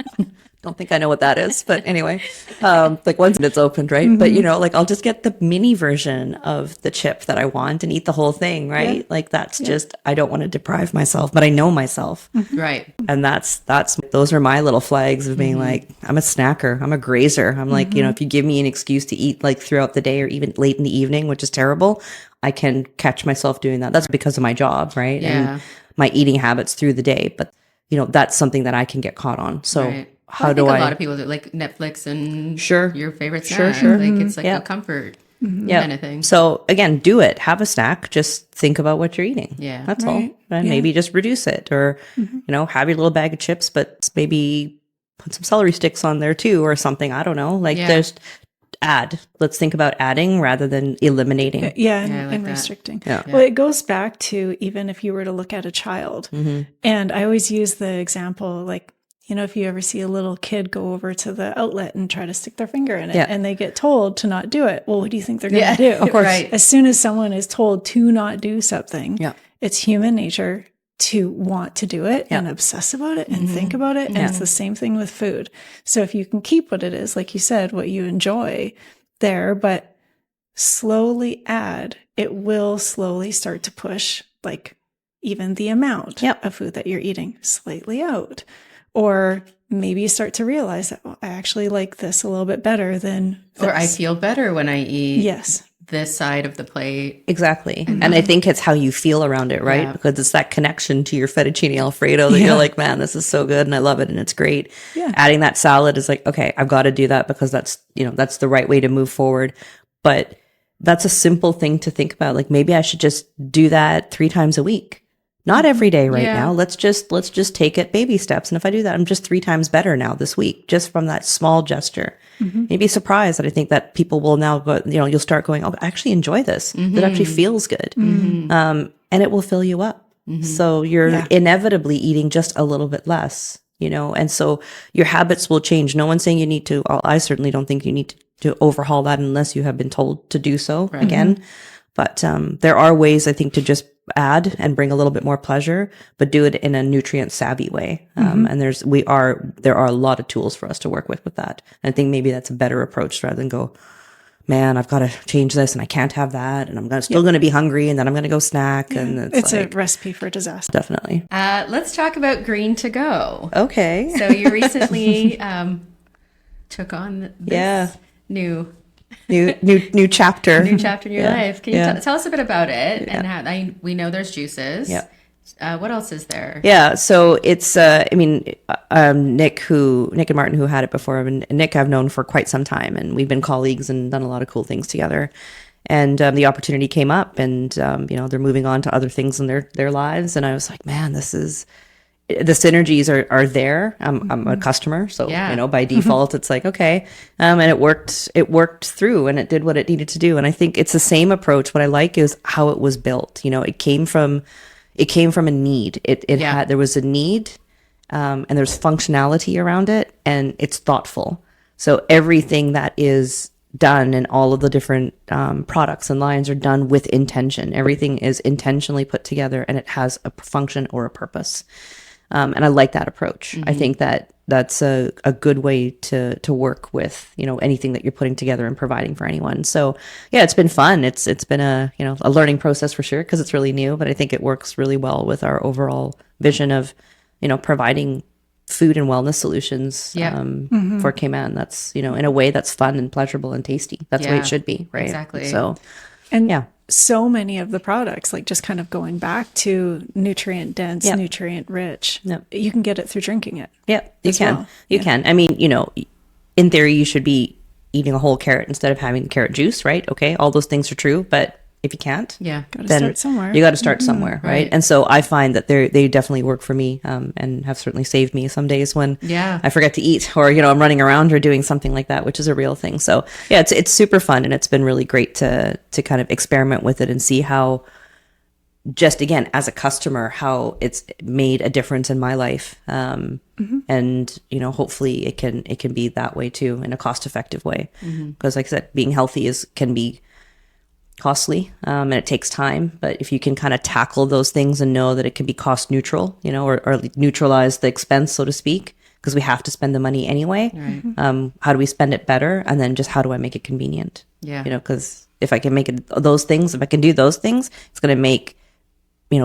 Don't think I know what that is, but anyway, like once it's opened, right? But you know, like I'll just get the mini version of the chip that I want and eat the whole thing, right? Like that's just, I don't want to deprive myself, but I know myself. Right. And those are my little flags of being like, I'm a snacker, I'm a grazer. I'm like, you know, if you give me an excuse to eat like throughout the day or even late in the evening, which is terrible, I can catch myself doing that. That's because of my job, right? And my eating habits through the day. But you know, that's something that I can get caught on. So I think a lot of people do like Netflix and your favorite snack. Like it's like a comfort kind of thing. So again, do it. Have a snack. Just think about what you're eating. Yeah. That's all. And maybe just reduce it, or you know, have your little bag of chips, but maybe put some celery sticks on there too, or something. I don't know. Like there's add. Let's think about adding rather than eliminating. And restricting. Well, it goes back to even if you were to look at a child, and I always use the example, like, you know, if you ever see a little kid go over to the outlet and try to stick their finger in it and they get told to not do it, well, what do you think they're going to do? Of course. As soon as someone is told to not do something, it's human nature to want to do it and obsess about it and think about it. And it's the same thing with food. So if you can keep what it is, like you said, what you enjoy there, but slowly add, it will slowly start to push like even the amount of food that you're eating slightly out. Or maybe you start to realize that, well, I actually like this a little bit better than this. Or I feel better when I eat this side of the plate. Exactly. And I think it's how you feel around it, right? Because it's that connection to your fettuccine Alfredo that you're like, man, this is so good and I love it and it's great. Adding that salad is like, okay, I've got to do that because that's, you know, that's the right way to move forward. But that's a simple thing to think about. Like maybe I should just do that 3 times a week. Not every day right Yeah. now. Let's just take it baby steps. And if I do that, I'm just 3 times better now this week, just from that small gesture. You'd be surprised that I think that people will now go, you'll start going, oh, I actually enjoy this. It actually feels good. And it will fill you up. So you're inevitably eating just a little bit less, and so your habits will change. No one's saying you need to, I certainly don't think you need to overhaul that unless you have been told to do so again. But there are ways, I think, to just add and bring a little bit more pleasure, but do it in a nutrient savvy way. And there are a lot of tools for us to work with that. And I think maybe that's a better approach rather than go, man, I've got to change this and I can't have that. And I'm still going to be hungry and then I'm going to go snack. Yeah. And it's a recipe for disaster. Definitely. Let's talk about green to go. Okay. So you recently took on this new chapter. New chapter in your life. Can you tell us a bit about it? Yeah. And how we know there's juices. Yeah. What else is there? Yeah. So it's, Nick and Martin, who had it before, and Nick I've known for quite some time, and we've been colleagues and done a lot of cool things together. And the opportunity came up, and they're moving on to other things in their lives, and I was like, man, the synergies are there. I'm a customer, so by default it's like, okay. And it worked through, and it did what it needed to do. And I think it's the same approach. What I like is how it was built. It came from a need. There was a need, and there's functionality around it, and it's thoughtful. So everything that is done and all of the different products and lines are done with intention. Everything is intentionally put together, and it has a function or a purpose. And I like that approach. I think that's a good way to work with, anything that you're putting together and providing for anyone. So yeah, it's been fun. It's been a learning process for sure, because it's really new, but I think it works really well with our overall vision of, providing food and wellness solutions for Cayman. That's, in a way that's fun and pleasurable and tasty. That's the way it should be, right? Exactly. So, and so many of the products, like just kind of going back to nutrient dense, nutrient rich, you can get it through drinking it. Yeah, you can. Well. You can. I mean, in theory, you should be eating a whole carrot instead of having carrot juice, right? Okay, all those things are true, but if you can't, then start somewhere. You got to start somewhere, right? And so I find that they definitely work for me, and have certainly saved me some days when I forget to eat, or I'm running around or doing something like that, which is a real thing. So yeah, it's super fun, and it's been really great to kind of experiment with it and see how, just again as a customer, how it's made a difference in my life, and hopefully it can be that way too, in a cost-effective way, because like I said, being healthy can be costly, and it takes time, but if you can kind of tackle those things and know that it can be cost neutral, or neutralize the expense, so to speak, because we have to spend the money anyway. Right. How do we spend it better? And then just how do I make it convenient? Yeah. Because if I can make it those things, if I can do those things, it's going to make,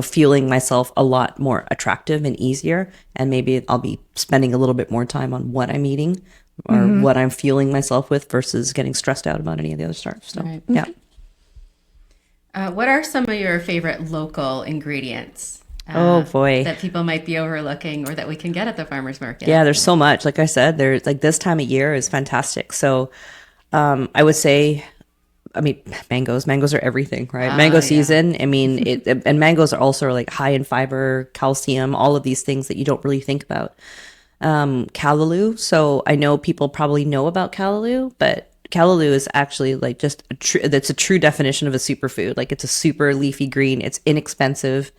fueling myself a lot more attractive and easier. And maybe I'll be spending a little bit more time on what I'm eating or what I'm fueling myself with versus getting stressed out about any of the other stuff. So, yeah. What are some of your favorite local ingredients? Oh boy, that people might be overlooking or that we can get at the farmers market? Yeah, there's so much. Like I said, there's like this time of year is fantastic. So I would say, mangoes are everything, right? Mango season. I mean, and mangoes are also like high in fiber, calcium, all of these things that you don't really think about. Callaloo. So I know people probably know about callaloo, but callaloo is actually like just that's a true definition of a superfood. Like it's a super leafy green. It's inexpensive.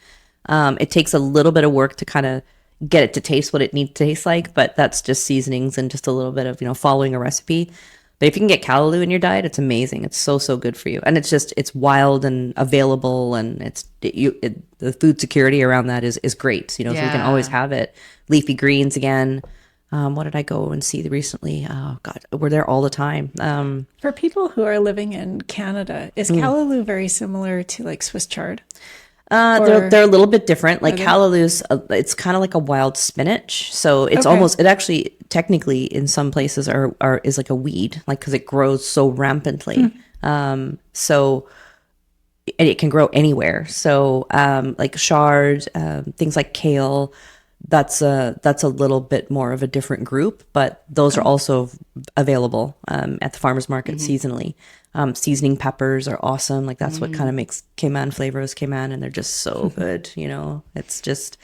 It takes a little bit of work to kind of get it to taste what it needs to taste like, but that's just seasonings and just a little bit of, following a recipe. But if you can get callaloo in your diet, it's amazing. It's so good for you. And it's wild and available, and the food security around that is great. So you can always have it. Leafy greens again. What did I go and see recently? Oh God, we're there all the time. For people who are living in Canada, is callaloo very similar to like Swiss chard? They're a little bit different. Like callaloo's, it's kind of like a wild spinach. So it's it actually technically in some places is like a weed, like because it grows so rampantly. So and it can grow anywhere. So like chard, things like kale. That's a little bit more of a different group, but those are also available at the farmers market seasonally. Seasoning peppers are awesome. Like that's what kind of makes Cayman flavors Cayman, and they're just so good. You know, it's just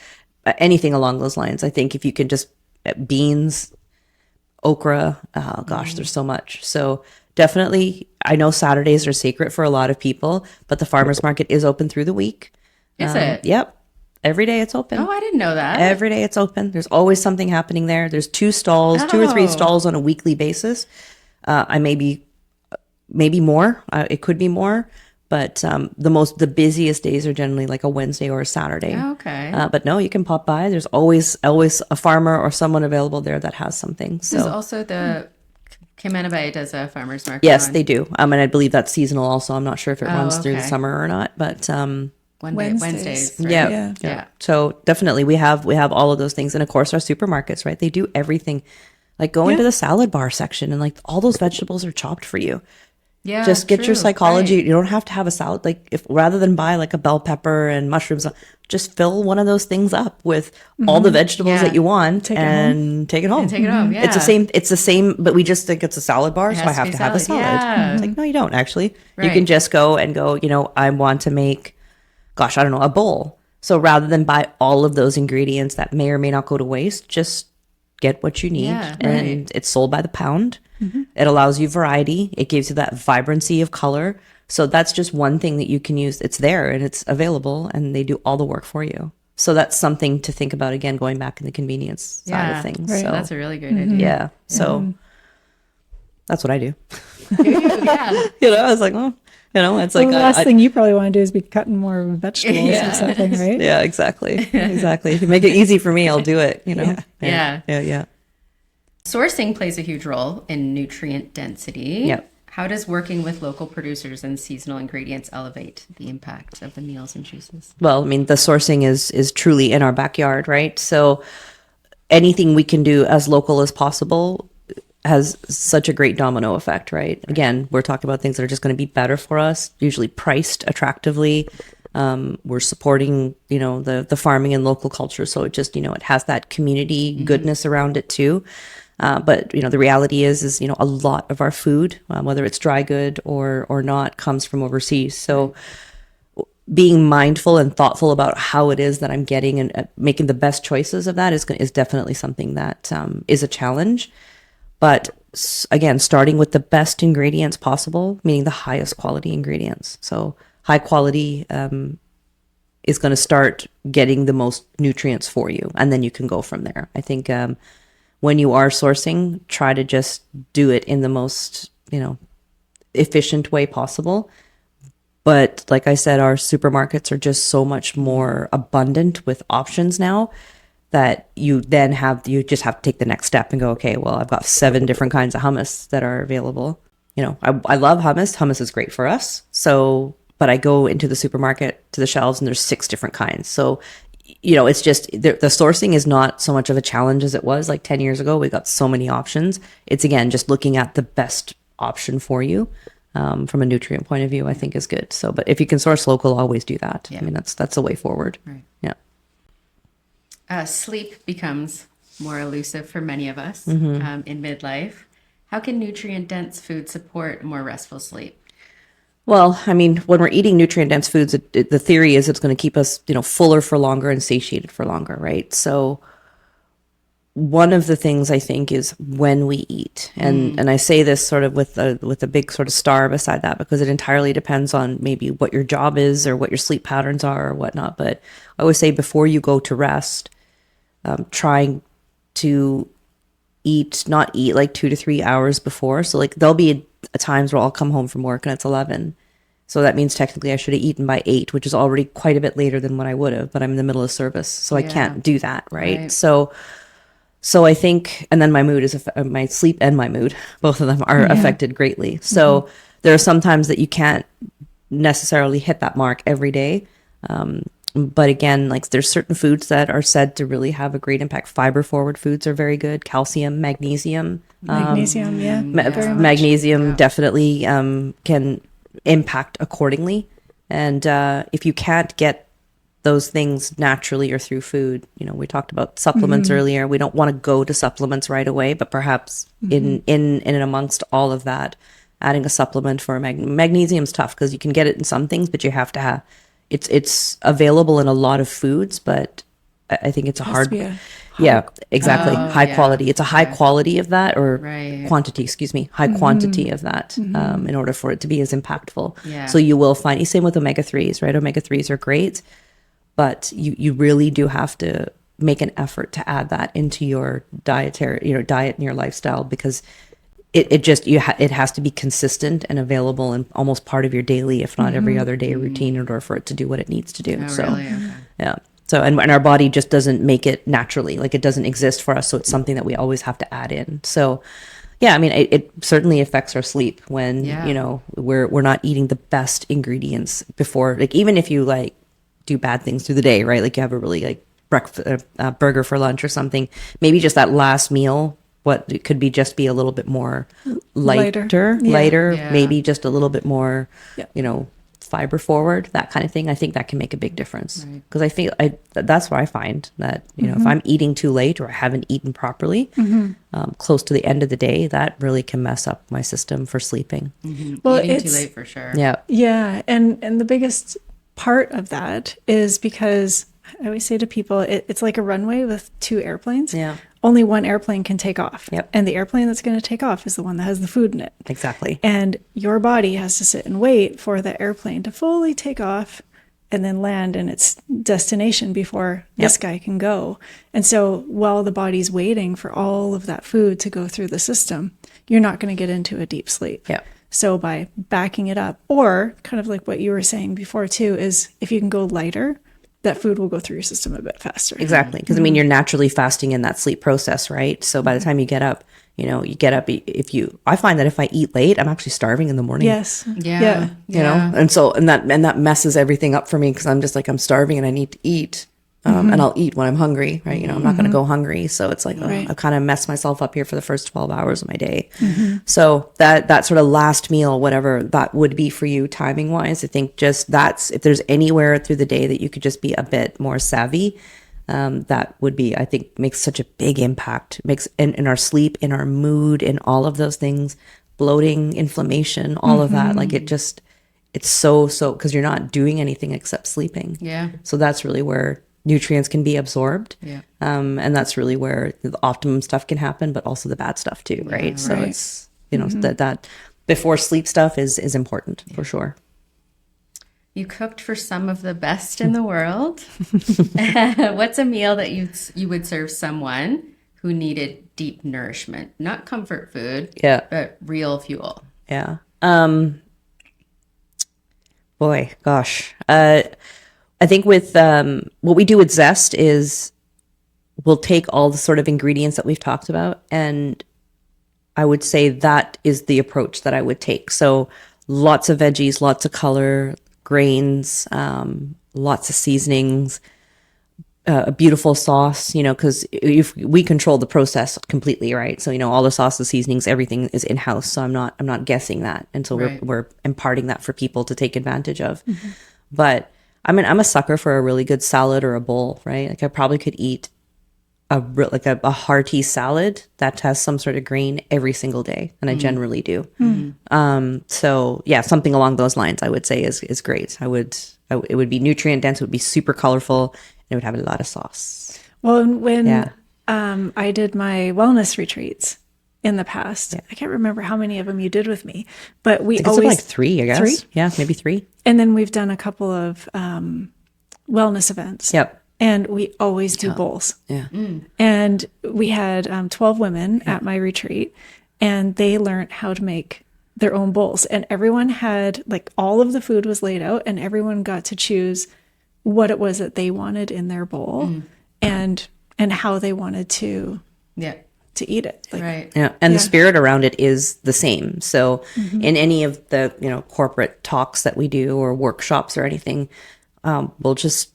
anything along those lines. I think if you can just beans, okra, oh gosh, there's so much. So definitely, I know Saturdays are sacred for a lot of people, but the farmers market is open through the week. Is it? Yep. Every day it's open. Oh, I didn't know that. Every day it's open. There's always something happening there. There's 2 stalls, 2 or 3 stalls on a weekly basis. I maybe more. It could be more, but the busiest days are generally like a Wednesday or a Saturday. Oh, okay. But no, you can pop by. There's always a farmer or someone available there that has something. There's also the Cayman Bay does a farmer's market. Yes, they do. And I believe that's seasonal also. I'm not sure if it runs through the okay. summer or not, but Wednesdays. Right? Yeah. So definitely we have all of those things. And of course our supermarkets, right? They do everything. Like go into the salad bar section and like all those vegetables are chopped for you. Yeah. Just get your psychology. Right. You don't have to have a salad. Like if rather than buy like a bell pepper and mushrooms, just fill one of those things up with all the vegetables that you want take it home. Take it home. Yeah. It's the same, but we just think it's a salad bar, so I have to have a salad. Yeah. It's like, no, you don't actually. Right. You can just go, I want to make, a bowl. So rather than buy all of those ingredients that may or may not go to waste, just get what you need. And it's sold by the pound. It allows you variety. It gives you that vibrancy of color. So that's just one thing that you can use. It's there and it's available and they do all the work for you. So that's something to think about, again, going back in the convenience side of things. Right. So That's a really great idea. yeah. So that's what I do. Yeah. I was like, well, it's like the last thing you probably want to do is be cutting more vegetables or something, right? Yeah, exactly. Exactly. If you make it easy for me, I'll do it, Yeah. Sourcing plays a huge role in nutrient density. Yep. How does working with local producers and seasonal ingredients elevate the impact of the meals and juices? Well, the sourcing is truly in our backyard, right? So anything we can do as local as possible has such a great domino effect, right? Again, we're talking about things that are just going to be better for us, usually priced attractively. We're supporting, the farming and local culture. So it just, it has that community goodness around it too. But the reality is, a lot of our food, whether it's dry good or not, comes from overseas. So being mindful and thoughtful about how it is that I'm getting and making the best choices of that is definitely something that is a challenge. But again, starting with the best ingredients possible, meaning the highest quality ingredients. So high quality is going to start getting the most nutrients for you, and then you can go from there. I think when you are sourcing, try to just do it in the most, efficient way possible. But like I said, our supermarkets are just so much more abundant with options now that you just have to take the next step and go, okay, well, I've got 7 different kinds of hummus that are available. I love hummus. Hummus is great for us. So, but I go into the supermarket to the shelves and there's 6 different kinds. So, it's just the sourcing is not so much of a challenge as it was like 10 years ago. We got so many options. It's again, just looking at the best option for you from a nutrient point of view, I think is good. So, but if you can source local, always do that. Yeah. That's the way forward. Right. Yeah. Sleep becomes more elusive for many of us in midlife. How can nutrient-dense food support more restful sleep? Well, when we're eating nutrient-dense foods, the theory is it's going to keep us, fuller for longer and satiated for longer, right? So one of the things I think is when we eat, and I say this sort of with a big sort of star beside that, because it entirely depends on maybe what your job is or what your sleep patterns are or whatnot. But I always say before you go to rest, trying to not eat like 2 to 3 hours before. So like there'll be times where I'll come home from work and it's 11. So that means technically I should have eaten by 8, which is already quite a bit later than what I would have, but I'm in the middle of service. So I can't do that. Right. So I think, and then my mood is, my sleep and my mood, both of them are affected greatly. So there are some times that you can't necessarily hit that mark every day. But again, like there's certain foods that are said to really have a great impact. Fiber forward foods are very good. Calcium, magnesium. Magnesium definitely can impact accordingly. And if you can't get those things naturally or through food, we talked about supplements earlier. We don't want to go to supplements right away, but perhaps in and amongst all of that, adding a supplement for magnesium's tough because you can get it in some things, but you have to have it's available in a lot of foods, but I think it's a hard, exactly. High quality. It's a high quality of that or quantity, excuse me, high quantity of that in order for it to be as impactful. Yeah. So you will find, same with omega-3s, right? Omega-3s are great, but you really do have to make an effort to add that into your diet and your lifestyle, because it has to be consistent and available and almost part of your daily, if not every other day routine, in order for it to do what it needs to do. Yeah. So, and our body just doesn't make it naturally, like it doesn't exist for us. So it's something that we always have to add in. So yeah, I mean, it certainly affects our sleep when, we're not eating the best ingredients before, like even if you like do bad things through the day, right? Like you have a really like breakfast, burger for lunch or something, maybe just that last meal, it could be just be a little bit more lighter, maybe just a little bit more, fiber forward, that kind of thing. I think that can make a big difference, because I think that's where I find that, if I'm eating too late or I haven't eaten properly, close to the end of the day, that really can mess up my system for sleeping. Well, eating too late for sure. Yeah. And the biggest part of that is because I always say to people, it's like a runway with two airplanes. Yeah. Only one airplane can take off. Yep. And the airplane that's going to take off is the one that has the food in it. Exactly. And your body has to sit and wait for the airplane to fully take off and then land in its destination before this guy can go. And so while the body's waiting for all of that food to go through the system, you're not going to get into a deep sleep. Yeah. So by backing it up, or kind of like what you were saying before too, is if you can go lighter, that food will go through your system a bit faster. Exactly. Because I mean, you're naturally fasting in that sleep process, right? So by the time you get up, I find that if I eat late, I'm actually starving in the morning. Yes. Yeah. And so, and that messes everything up for me, because I'm just like, I'm starving and I need to eat. And I'll eat when I'm hungry, right? I'm not going to go hungry. So it's like, I kind of mess myself up here for the first 12 hours of my day. So that sort of last meal, whatever that would be for you timing wise, I think just if there's anywhere through the day that you could just be a bit more savvy, that would be, I think, makes such a big impact, makes in our sleep, in our mood, in all of those things, bloating, inflammation, all of that. Like it's so, because you're not doing anything except sleeping. Yeah. So that's really where nutrients can be absorbed. Yeah. And that's really where the optimum stuff can happen, but also the bad stuff too, right? So it's, that before sleep stuff is important for sure. You cooked for some of the best in the world. What's a meal that you would serve someone who needed deep nourishment, not comfort food, but real fuel? Yeah. Boy, gosh. I think with what we do with Zest is we'll take all the sort of ingredients that we've talked about, and I would say that is the approach that I would take. So lots of veggies, lots of color, grains, lots of seasonings, a beautiful sauce, because if we control the process completely, right? So, all the sauces, seasonings, everything is in-house. So I'm not guessing that. And so we're imparting that for people to take advantage of. But I'm a sucker for a really good salad or a bowl, right? Like I probably could eat a hearty salad that has some sort of grain every single day, and I generally do. So yeah, something along those lines I would say is great. It would be nutrient dense, it would be super colorful, and it would have a lot of sauce. Well, when I did my wellness retreats in the past, I can't remember how many of them you did with me, but we always like 3, I guess. 3? Yeah, maybe 3. And then we've done a couple of wellness events. Yep. And we always do bowls. Yeah. And we had 12 women at my retreat, and they learned how to make their own bowls. And everyone had, like, all of the food was laid out, and everyone got to choose what it was that they wanted in their bowl and how they wanted to eat it. Right. Yeah. And the spirit around it is the same. So in any of the, corporate talks that we do or workshops or anything, we'll just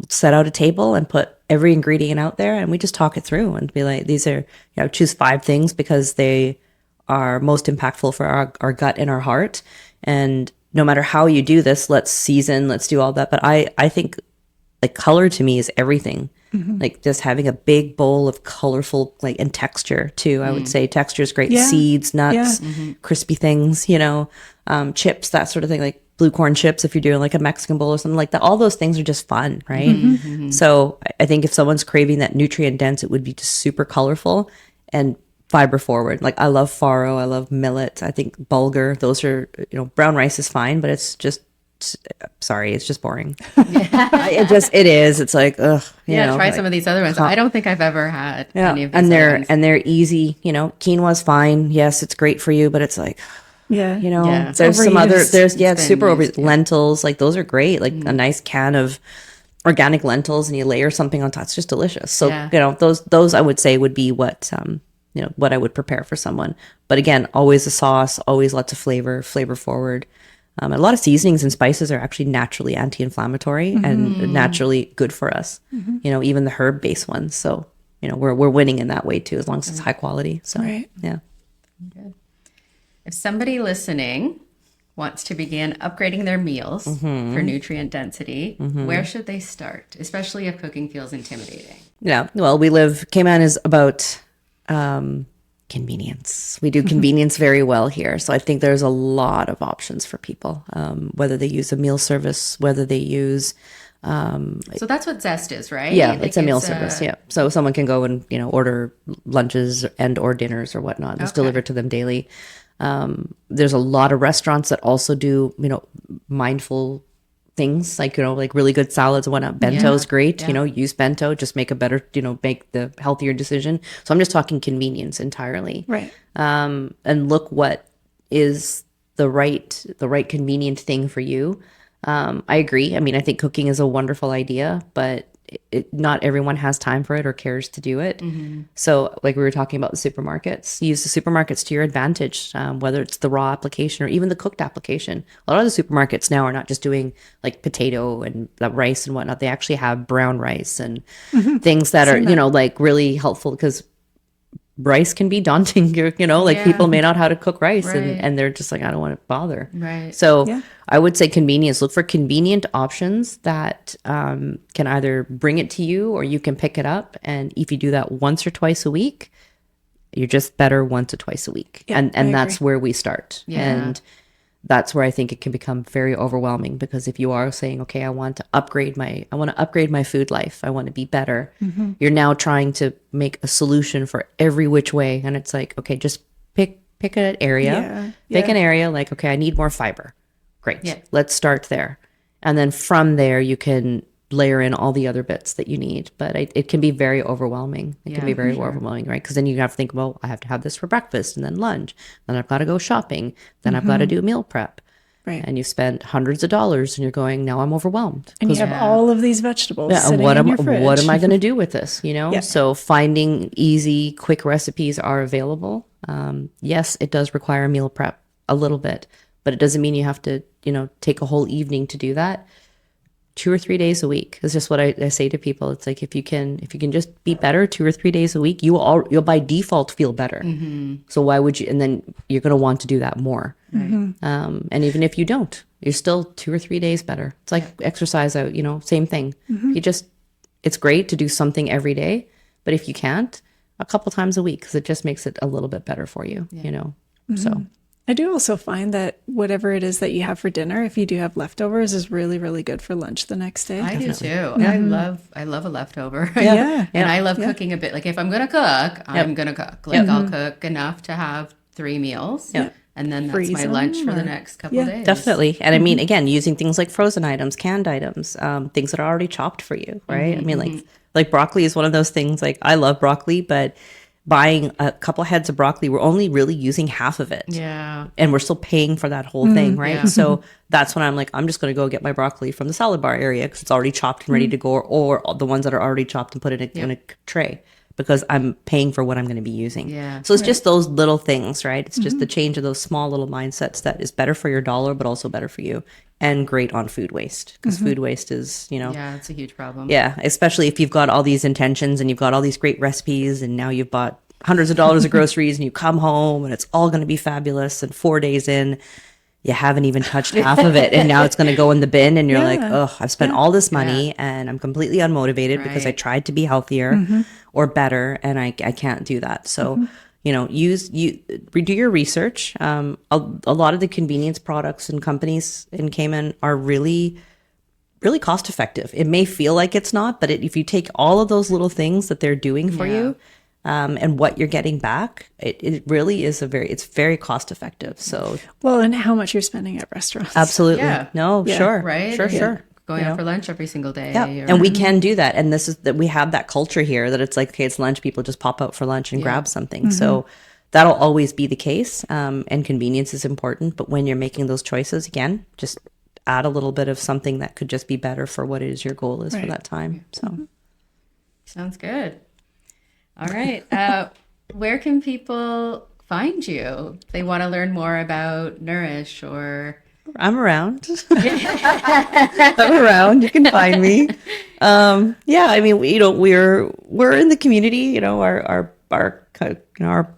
set out a table and put every ingredient out there, and we just talk it through and be like, these are, choose 5 things because they are most impactful for our gut and our heart. And no matter how you do this, let's season, let's do all that. But I think like color to me is everything. Like just having a big bowl of colorful, like, and texture too. I would say texture is great. Yeah. Seeds, nuts, crispy things, chips, that sort of thing, like blue corn chips if you're doing like a Mexican bowl or something like that. All those things are just fun, right? So I think if someone's craving that nutrient dense, it would be just super colorful and fiber forward. Like I love farro, I love millet, I think bulgur. Those are, brown rice is fine, but it's just, sorry, it's just boring. It is. It's like, ugh. Try some of these other ones. I don't think I've ever had any of these. And they're easy. Quinoa's fine. Yes, it's great for you, but it's like, there's some other. It's super over lentils. Like those are great. Like a nice can of organic lentils, and you layer something on top. It's just delicious. So those I would say would be what what I would prepare for someone. But again, always a sauce, always lots of flavor forward. A lot of seasonings and spices are actually naturally anti-inflammatory and naturally good for us. Even the herb-based ones. So, we're winning in that way too, as long as it's high quality. So, yeah. Good. If somebody listening wants to begin upgrading their meals for nutrient density, where should they start? Especially if cooking feels intimidating. Yeah. Well, Cayman is about convenience. We do convenience very well here. So I think there's a lot of options for people, whether they use a meal service, whether they use... so that's what Zest is, right? Yeah, it's a meal service, yeah. So someone can go and, order lunches and or dinners or whatnot. It's delivered to them daily. There's a lot of restaurants that also do, mindful things like really good salads and whatnot. Bento is great. Use bento, just make a better, make the healthier decision. So I'm just talking convenience entirely, right? And look what is the right convenient thing for you. I agree. I mean, I think cooking is a wonderful idea, but not everyone has time for it or cares to do it. So like we were talking about the supermarkets, use the supermarkets to your advantage, whether it's the raw application or even the cooked application. A lot of the supermarkets now are not just doing like potato and rice and whatnot. They actually have brown rice and things that are, like really helpful, because rice can be daunting, people may not know how to cook rice, and they're just like, I don't want to bother. Right. So I would say convenience. Look for convenient options that can either bring it to you or you can pick it up. And if you do that once or twice a week, you're just better once or twice a week. Yeah, and that's where we start. Yeah. And that's where I think it can become very overwhelming, because if you are saying, okay, I want to upgrade my food life, I want to be better, you're now trying to make a solution for every which way. And it's like, okay, just pick an area, pick an area like, okay, I need more fiber. Great. Yeah. Let's start there. And then from there, you can layer in all the other bits that you need. But it can be very overwhelming. It can be very overwhelming, right? Because then you have to think, well, I have to have this for breakfast and then lunch. Then I've got to go shopping. Then I've got to do meal prep. Right. And you've spent hundreds of dollars and you're going, now I'm overwhelmed. And you have all of these vegetables sitting in your fridge. What am I going to do with this? So finding easy, quick recipes are available. Yes, it does require meal prep a little bit, but it doesn't mean you have to, take a whole evening to do that. 2 or 3 days a week is just what I say to people. It's like, if you can just be better 2 or 3 days a week, you'll by default feel better. So why would you? And then you're going to want to do that more. And even if you don't, you're still 2 or 3 days better. It's like exercise out, same thing. It's great to do something every day, but if you can't, a couple times a week, because it just makes it a little bit better for you, so. I do also find that whatever it is that you have for dinner, if you do have leftovers, is really, really good for lunch the next day. I do too. I love a leftover. And I love cooking a bit. Like if I'm going to cook, I'm going to cook. Like I'll cook enough to have 3 meals. And then that's my lunch for the next couple of days. Definitely. And I mean, again, using things like frozen items, canned items, things that are already chopped for you, right? I mean, like broccoli is one of those things. Like I love broccoli, but buying a couple heads of broccoli, we're only really using half of it. Yeah. And we're still paying for that whole thing, right? Yeah. So that's when I'm like, I'm just going to go get my broccoli from the salad bar area because it's already chopped and ready to go, or the ones that are already chopped and put in a tray, because I'm paying for what I'm going to be using. Yeah. So it's just those little things, right? It's just the change of those small little mindsets that is better for your dollar, but also better for you, and great on food waste, because food waste is, Yeah, it's a huge problem. Yeah, especially if you've got all these intentions and you've got all these great recipes and now you've bought hundreds of dollars of groceries and you come home and it's all going to be fabulous, and 4 days in, you haven't even touched half of it, and now it's going to go in the bin, and you're like, oh, I've spent all this money and I'm completely unmotivated because I tried to be healthier or better, and I can't do that. So, do your research. A lot of the convenience products and companies in Cayman are really cost effective. It may feel like it's not, but if you take all of those little things that they're doing for you, and what you're getting back, it really is it's very cost effective. So, well, and how much you're spending at restaurants. Absolutely. Sure. Right. Sure. Going out for lunch every single day. Yeah. And we can do that. And this is that we have that culture here that it's like, okay, it's lunch. People just pop out for lunch and grab something. So that'll always be the case. And convenience is important. But when you're making those choices, again, just add a little bit of something that could just be better for what it is your goal is for that time. So sounds good. All right. Where can people find you if they want to learn more about Nourish or... I'm around. I'm around. You can find me. I mean, we're in the community. Our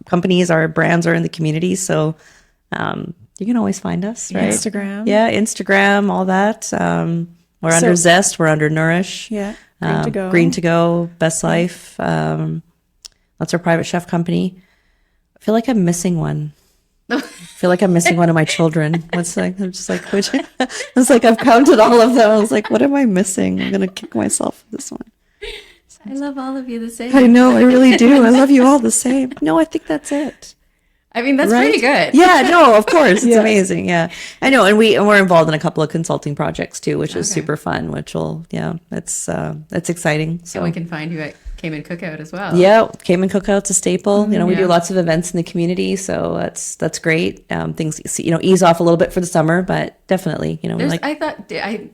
companies, our brands are in the community. So you can always find us, right? Instagram. Yeah, Instagram, all that. We're under Zest. We're under Nourish. Yeah. Green to Go, Best Life. That's our private chef company. I feel like I'm missing one. I feel like I'm missing one of my children. I'm just like, it's like I've counted all of them. I was like, what am I missing? I'm gonna kick myself for this one. I love all of you the same. I know, I really do. I love you all the same. No, I think that's it. I mean, that's pretty good. Yeah, no, of course. It's amazing. Yeah. I know. And we're involved in a couple of consulting projects too, which is super fun, it's exciting. So we can find you at Cayman Cookout as well. Yeah. Cayman Cookout's a staple. We do lots of events in the community. So that's great. Things, ease off a little bit for the summer, but definitely, I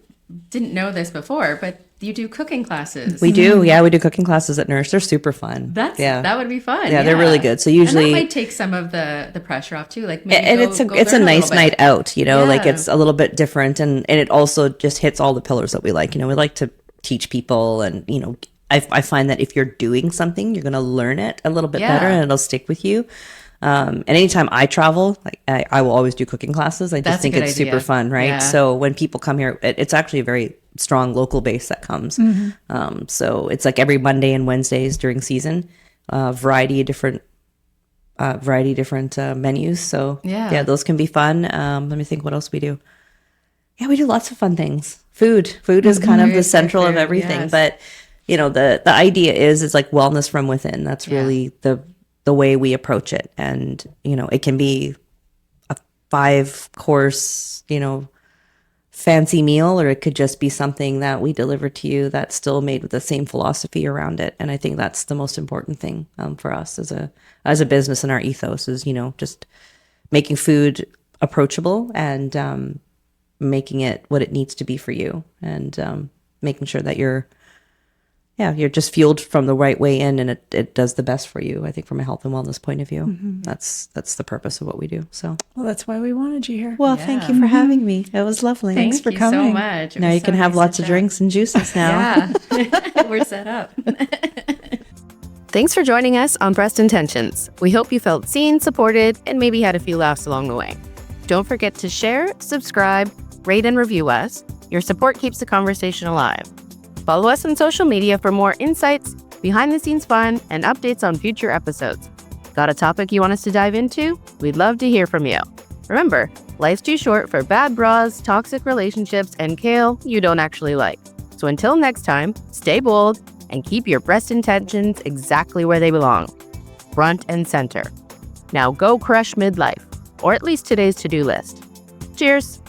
didn't know this before, but you do cooking classes. We do. Yeah. We do cooking classes at Nourish. They're super fun. That would be fun. Yeah. They're really good. So usually and that might take some of the pressure off too. Like maybe and it's a nice night out, like it's a little bit different. And it also just hits all the pillars that we like. We like to teach people and, I find that if you're doing something, you're going to learn it a little bit better and it'll stick with you. And anytime I travel, I will always do cooking classes. I just think it's super fun, right? Yeah. So when people come here, it's actually a very strong local base that comes. So it's like every Monday and Wednesdays during season, variety of different menus. So those can be fun. Let me think what else we do. Yeah, we do lots of fun things. Food is kind of the central of everything, but the idea is like wellness from within. That's really the way we approach it. And, it can be a 5-course, fancy meal, or it could just be something that we deliver to you that's still made with the same philosophy around it. And I think that's the most important thing for us as a business, and our ethos is, just making food approachable and making it what it needs to be for you, and making sure that you're just fueled from the right way in, and it does the best for you, I think, from a health and wellness point of view. That's the purpose of what we do. So, well, that's why we wanted you here. Well, thank you for having me. It was lovely. Thanks for coming. So much. Now you can have lots of drinks and juices now. Yeah, we're set up. Thanks for joining us on Pressed Intentions. We hope you felt seen, supported, and maybe had a few laughs along the way. Don't forget to share, subscribe, rate, and review us. Your support keeps the conversation alive. Follow us on social media for more insights, behind-the-scenes fun, and updates on future episodes. Got a topic you want us to dive into? We'd love to hear from you. Remember, life's too short for bad bras, toxic relationships, and kale you don't actually like. So until next time, stay bold and keep your breast intentions exactly where they belong, front and center. Now go crush midlife, or at least today's to-do list. Cheers!